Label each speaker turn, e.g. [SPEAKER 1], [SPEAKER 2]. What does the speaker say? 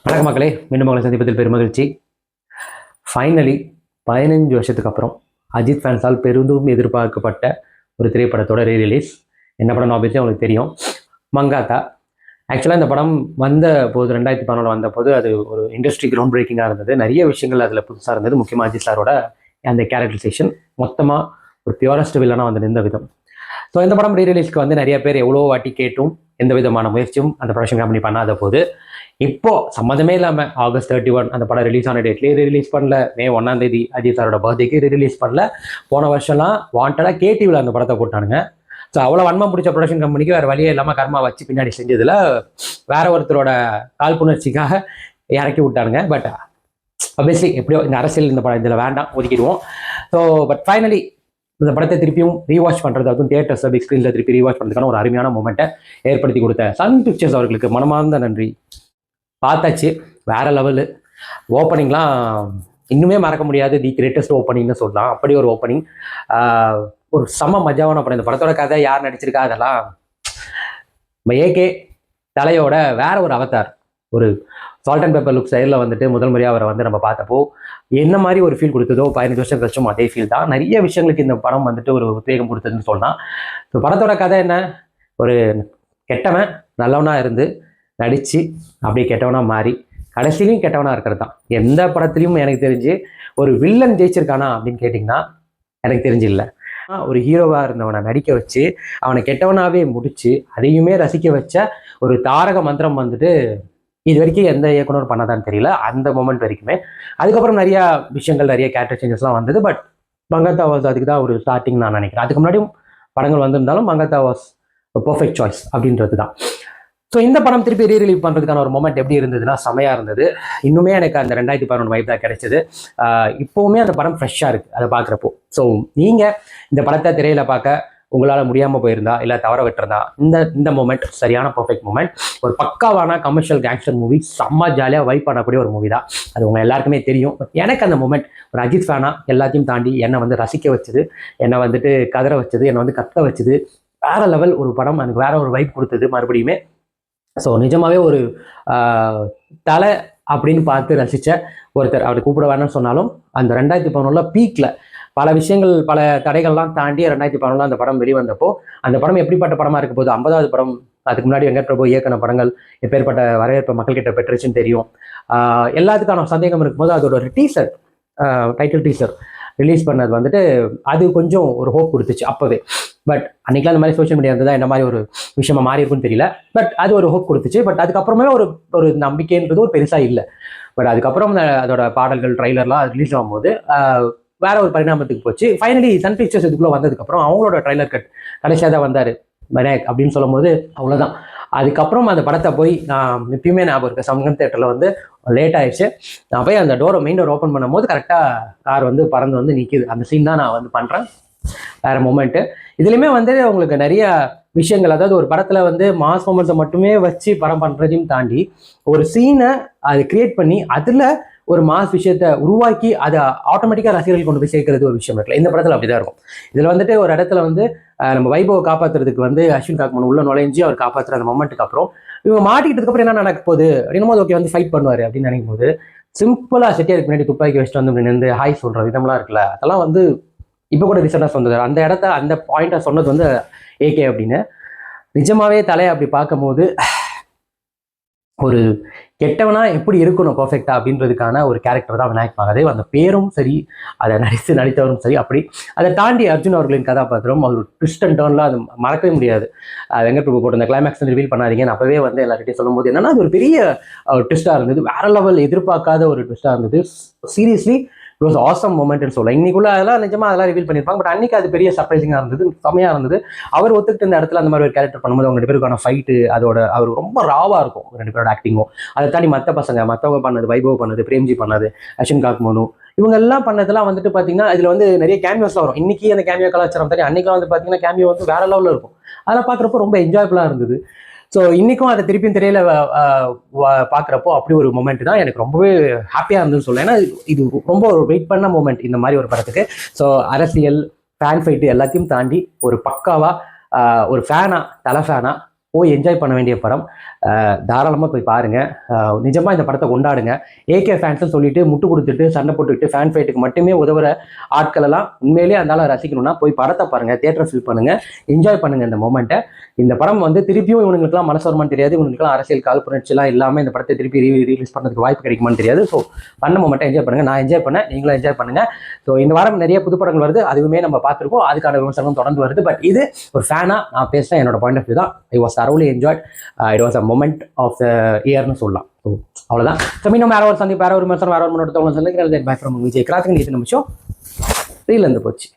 [SPEAKER 1] வணக்க மக்களே, மீண்டும் உங்களை சந்திப்பதில் பெருமகிழ்ச்சி. ஃபைனலி 15 வருஷத்துக்கு அப்புறம் அஜித் ஃபேன்ஸால் பெரிதும் எதிர்பார்க்கப்பட்ட ஒரு திரைப்படத்தோட ரீரிலீஸ். என்ன படம் ஆப்வியஸ்லி உங்களுக்கு தெரியும், மங்காத்தா. ஆக்சுவலாக இந்த படம் வந்த போது 2011 வந்த போது அது ஒரு இண்டஸ்ட்ரி கிரவுண்ட் பிரேக்கிங்காக இருந்தது. நிறைய விஷயங்கள் அதில் புதுசாக இருந்தது. முக்கியமாக அஜித் சாரோட அந்த கேரக்டரைசேஷன் மொத்தமாக ஒரு பியூரஸ்ட் வில்லனாக வந்து நின்ற விதம். ஸோ இந்த படம் ரீரிலீஸ்க்கு வந்து நிறைய பேர் எவ்வளோ வாட்டி கேட்டும் எந்த விதமான முயற்சியும் அந்த ப்ரொடக்ஷன் கம்பெனி பண்ணாத போது இப்போ சம்மந்தமே இல்லாமல் August 31 அந்த படம் ரிலீஸ் ஆன டேட்லேயே ரிலீஸ் பண்ணல. May 1 அஜித் சாரோட பர்த்டேக்கு ரிலீஸ் பண்ணல. போன வருஷம்லாம் வாண்டடாக கேடிவியில் அந்த படத்தை போட்டானுங்க. ஸோ அவ்வளோ வன்மம் பிடிச்ச ப்ரொடக்ஷன் கம்பெனிக்கு வேறு வழியே இல்லாமல் கர்மா வச்சு பின்னாடி செஞ்சதில் வேற ஒருத்தரோட காழ்ப்புணர்ச்சிக்காக இறக்கி விட்டானுங்க. பட் ஆப்வியஸ்லி எப்படியோ இந்த அரசியல் இந்த படம் இதில் வேண்டாம், ஒதுக்கிடுவோம். ஸோ பட் ஃபைனலி இந்த படத்தை திருப்பியும் ரீவாச் பண்ணுறது, அதுவும் தியேட்டர்ஸ் பிக் ஸ்க்ரீனில் திருப்பி ரீவாச் பண்ணுறதுக்கான ஒரு அருமையான மூமெண்ட்டை ஏற்படுத்தி கொடுத்த சன் பிக்சர்ஸ் அவர்களுக்கு மனமார்ந்த நன்றி. பார்த்தாச்சு, வேற லெவலு ஓப்பனிங்லாம் இன்னுமே மறக்க முடியாது. தி கிரேட்டஸ்ட் ஓப்பனிங்னு சொல்லலாம். அப்படி ஒரு ஓப்பனிங், ஒரு செம மஜாவான படம். இந்த படத்தோட கதை யார் நடிச்சிருக்கா அதெல்லாம் ஏகே தலையோட வேற ஒரு அவதார். ஒரு சால்ட் அண்ட் பெப்பர் லுக் சைடில் வந்துட்டு முதல் முறையாக அவரை வந்து நம்ம பார்த்தப்போ என்ன மாதிரி ஒரு ஃபீல் கொடுத்ததோ 15 வருஷம் கழிச்சும் அதே ஃபீல் தான். நிறைய விஷயங்களுக்கு இந்த படம் வந்துட்டு ஒரு உத்வேகம் கொடுத்ததுன்னு சொல்லலாம். ஸோ படத்தோட கதை என்ன, ஒரு கெட்டவன் நல்லவனா இருந்து நடித்து அப்படியே கெட்டவனா மாறி கடைசியிலையும் கெட்டவனா இருக்கிறது தான். எந்த படத்துலையும் எனக்கு தெரிஞ்சு ஒரு வில்லன் ஜெயிச்சிருக்கானா அப்படின்னு கேட்டிங்கன்னா எனக்கு தெரிஞ்சு இல்லை. ஒரு ஹீரோவாக இருந்தவனை நடிக்க வச்சு அவனை கெட்டவனாகவே முடித்து அதையுமே ரசிக்க வச்ச ஒரு தாரக மந்திரம் வந்துட்டு இது வரைக்கும் எந்த இயக்குனர் பண்ணாதான்னு தெரியல, அந்த மொமெண்ட் வரைக்குமே. அதுக்கப்புறம் நிறையா விஷயங்கள், நிறைய கேரக்டர் சேஞ்சஸ்லாம் வந்தது. பட் மங்காத்தா வாஸ் அதுக்கு தான் ஒரு ஸ்டார்டிங் நான் நினைக்கிறேன். அதுக்கு முன்னாடியும் படங்கள் வந்திருந்தாலும் மங்காத்தா வாஸ் பர்ஃபெக்ட் சாய்ஸ் அப்படின்றது தான். ஸோ இந்த படம் திருப்பி ரீரிலீவ் பண்ணுறதுக்கான ஒரு மொமெண்ட் எப்படி இருந்ததுன்னா செமையாக இருந்தது. இன்னுமே எனக்கு அந்த 2011 வைப் தான் கிடைச்சது. இப்போவுமே அந்த படம் ஃப்ரெஷ்ஷாக இருக்குது அதை பார்க்குறப்போ. ஸோ நீங்கள் இந்த படத்தை திரையில் பார்க்க உங்களால் முடியாமல் போயிருந்தா இல்லை தவற விட்டுருந்தா இந்த மூமெண்ட் சரியான பர்ஃபெக்ட் மூமெண்ட். ஒரு பக்காவான கமர்ஷியல் கேங்ஸ்டர் மூவி, செம்ம ஜாலியாக வைப் பண்ணக்கூடிய ஒரு மூவி தான். அது உங்கள் எல்லாருக்குமே தெரியும். பட் எனக்கு அந்த மூமெண்ட் ஒரு அஜித் ஃபேனாக எல்லாத்தையும் தாண்டி என்னை வந்து ரசிக்க வச்சுது, என்னை வந்துட்டு கதற வச்சது, என்னை வந்து கத்த வச்சுது. வேற லெவல் ஒரு படம், எனக்கு வேற ஒரு வைப் கொடுத்தது மறுபடியுமே. ஸோ நிஜமாவே ஒரு தலை அப்படின்னு பார்த்து ரசித்த ஒருத்தர், அவர் கூப்பிட வேணும்னு சொன்னாலும் அந்த 2011 பீக்கில் பல விஷயங்கள், பல தடைகள்லாம் தாண்டி 2011 அந்த படம் வெளிவந்தப்போ அந்த படம் எப்படிப்பட்ட படமாக இருக்க போது, 50வது படம். அதுக்கு முன்னாடி வெங்கட் பிரபு இயக்குன படங்கள் எப்பேற்பட்ட வரவேற்பை மக்கள்கிட்ட பெற்றுச்சுன்னு தெரியும். எல்லாத்துக்கான சந்தேகம் இருக்கும்போது அதோட ஒரு டீசர், டைட்டில் டீசர் ரிலீஸ் பண்ணது வந்துட்டு அது கொஞ்சம் ஒரு ஹோப் கொடுத்துச்சு அப்போவே. பட் அன்றைக்கெலாம் அந்த மாதிரி சோஷியல் மீடியா இருந்ததா என்ன மாதிரி ஒரு விஷயமா மாறி இருக்குன்னு தெரியல. பட் அது ஒரு ஹோப் கொடுத்துச்சு. பட் அதுக்கப்புறமே ஒரு நம்பிக்கைன்றது ஒரு பெருசாக இல்லை. பட் அதுக்கப்புறம் அதோட பாடல்கள் ட்ரைலர்லாம் ரிலீஸ் ஆகும்போது வேற ஒரு பரிணாமத்துக்கு போச்சு. ஃபைனலி சன் பிக்சர்ஸ் இதுக்குள்ளே வந்ததுக்கப்புறம் அவங்களோட ட்ரைலர் கட் கடைசியாக தான் வந்தார் விநாயக் அப்படின்னு சொல்லும் போது அவ்வளோதான். அதுக்கப்புறம் அந்த படத்தை போய் நான் எப்பயுமே ஞாபகம் இருக்கேன், சமூகம் தேட்டரில் வந்து லேட் ஆயிடுச்சு. நான் போய் அந்த மெயின் டோர் ஓப்பன் பண்ணும்போது கரெக்டாக கார் வந்து பறந்து வந்து நிற்கிது. அந்த சீன் தான் நான் வந்து பண்ணுறேன். வேற மூமெண்ட்டு. இதுலையுமே வந்து உங்களுக்கு நிறைய விஷயங்கள், அதாவது ஒரு படத்தில் வந்து மாஸ் மூமெண்ட்ஸை மட்டுமே வச்சு படம் பண்ணுறதையும் தாண்டி ஒரு சீனை அது கிரியேட் பண்ணி அதில் ஒரு மாஸ் விஷயத்தை உருவாக்கி அதை ஆட்டோமேட்டிக்காக ரசிகர்கள் கொண்டு போய் சேர்க்கறது ஒரு விஷயம் இருக்குல்ல. இந்த படத்தில் அப்படிதான் இருக்கும். இதில் வந்துட்டு ஒரு இடத்துல வந்து நம்ம வைபவை காப்பாற்றுறதுக்கு வந்து அஸ்வின் காக்மன் உள்ள நுழைஞ்சு அவர் காப்பாற்றுற அந்த மொமெண்ட்டுக்கு அப்புறம் இவங்க மாட்டிக்கிட்டதுக்கு அப்புறம் என்ன நடக்க போகுது அப்படின்னும் போது ஓகே வந்து ஃபைட் பண்ணுவார் அப்படின்னு நினைக்கும் போது சிம்பிளாக செட்டியாருக்கு முன்னாடி துப்பாக்கி வச்சுட்டு வந்து நின்று ஹாய் சொல்கிற விதம்லாம் இருக்குல்ல, அதெல்லாம் வந்து இப்போ கூட ரீசெண்டாக சொன்னது. அந்த இடத்த அந்த பாயிண்ட்டை சொன்னது வந்து ஏகே அப்படின்னு. நிஜமாவே தலையை அப்படி பார்க்கும்போது ஒரு கெட்டவனா எப்படி இருக்கணும் பர்ஃபெக்டா அப்படின்றதுக்கான ஒரு கேரக்டர் தான் விநாயக் மகாதேவ். அந்த பேரும் சரி, அதை நடித்தவரும் சரி. அப்படி அதை தாண்டி அர்ஜுன் அவர்களின் கதாபாத்திரம், அவர் ட்விஸ்ட் அண்ட் டர்ன்லாம் அது மறக்கவே முடியாது. வெங்கட் பிரபு போட்டு அந்த கிளைமேக்ஸ் வந்து ரிவீல் பண்ணாதீங்கன்னு அப்பவே வந்து எல்லார்கிட்டையும் சொல்லும்போது என்னன்னா அது ஒரு பெரிய ட்விஸ்டாக இருந்தது. வேற லெவல், எதிர்பார்க்காத ஒரு ட்விஸ்டாக இருந்தது. சீரியஸ்லி இட் வாஸ் ஆசம் மொமெண்ட்னு சொல்லலாம். இன்னைக்குள்ள அதெல்லாம் நிஜமா அதெல்லாம் ரிவீல் பண்ணியிருப்பாங்க. பட் அன்னைக்கு அது பெரிய சர்ப்ரைசிங்காக இருந்தது, செம்மையாக இருந்தது. அவர் ஒத்துக்கிட்டு இந்த இடத்துல அந்த மாதிரி ஒரு கேரக்டர் பண்ணும்போது அவங்க 2 பேருக்கான ஃபைட்டு, அவர் ரொம்ப ராவாக இருக்கும் 2 பேரோட ஆக்டிங்கும். அதை தாண்டி மற்றவங்க பண்ணது, வைபவ் பண்ணது, பிரேம்ஜி பண்ணது, அஸ்வின் காக்மனு இவங்க எல்லாம் பண்ணதெல்லாம் வந்துட்டு பார்த்தீங்கன்னா இதில் வந்து நிறைய கேமியோஸ்லாம் வரும். இன்னைக்கு அந்த கேமியோ கலாச்சாரம் தனி, அன்னைக்கு வந்து பார்த்தீங்கன்னா கேமியோ வந்து வேற லெவலில் இருக்கும். அதெல்லாம் பார்க்குறப்போ ரொம்ப என்ஜாயபுளாக இருந்தது. ஸோ இன்றைக்கும் அதை திருப்பியும் திரையில் பார்க்குறப்போ அப்படி ஒரு மொமெண்ட் தான் எனக்கு ரொம்பவே ஹாப்பியாக இருந்ததுன்னு சொல்லுவேன். ஏன்னா இது ரொம்ப ஒரு வெயிட் பண்ண மூமெண்ட் இந்த மாதிரி ஒரு படத்துக்கு. ஸோ அரசியல், ஃபேன் ஃபைட்டு எல்லாத்தையும் தாண்டி ஒரு பக்காவாக ஒரு ஃபேனா, தலை ஃபேனா போய் என்ஜாய் பண்ண வேண்டிய படம். தாராளமாக போய் பாருங்கள். நிஜமாக இந்த படத்தை கொண்டாடுங்க. ஏகே ஃபேன்ஸ்னு சொல்லிட்டு முட்டு கொடுத்துட்டு சண்டை போட்டுக்கிட்டு ஃபேன் ஃபைட்டுக்கு மட்டுமே உதவுற ஆட்கள் எல்லாம் உண்மையிலேயே அதனால ரசிக்கணும்னா போய் படத்தை பாருங்கள், தியேட்டர் ஃபீல் பண்ணுங்கள், என்ஜாய் பண்ணுங்கள் இந்த மொமெண்ட்டை. இந்த படம் வந்து திருப்பியும் இவனுங்களுக்குலாம் மனசு வருமானு தெரியாது, இவனுக்குலாம் அரசியல் காழ்ப்புணர்ச்சிலாம் இல்லாமல் இந்த படத்தை திருப்பி ரிலீஸ் பண்ணுறதுக்கு வாய்ப்பு கிடைக்குமான்னு தெரியாது. ஸோ பண்ண மொமெண்ட்டை என்ஜாய் பண்ணுங்கள். நான் என்ஜாய் பண்ணேன், நீங்களும் என்ஜாய் பண்ணுங்கள். ஸோ இந்த வாரம் நிறைய புது படங்கள் வருது, அதுவுமே நம்ம பார்த்துருக்கோம், அதுக்கான விமர்சனம் தொடர்ந்து வருது. பட் இது ஒரு ஃபேனாக நான் பேசுகிறேன், என்னோட பாயிண்ட் ஆஃப் வியூ தான். I was thoroughly enjoyed. It was a moment of the yearன்னு சொல்லலாம். ஸோ அவ்வளோதான். ஸோ மீண்டும் வேற ஒரு சந்திப்பு, வேற ஒரு விமர்சனம், வேற ஒரு முன்னோட்டத்தை சந்திக்கிறேன். Bye from Vijay Kirathikan. இது நிமிஷம் ரீல் இருந்து போச்சு.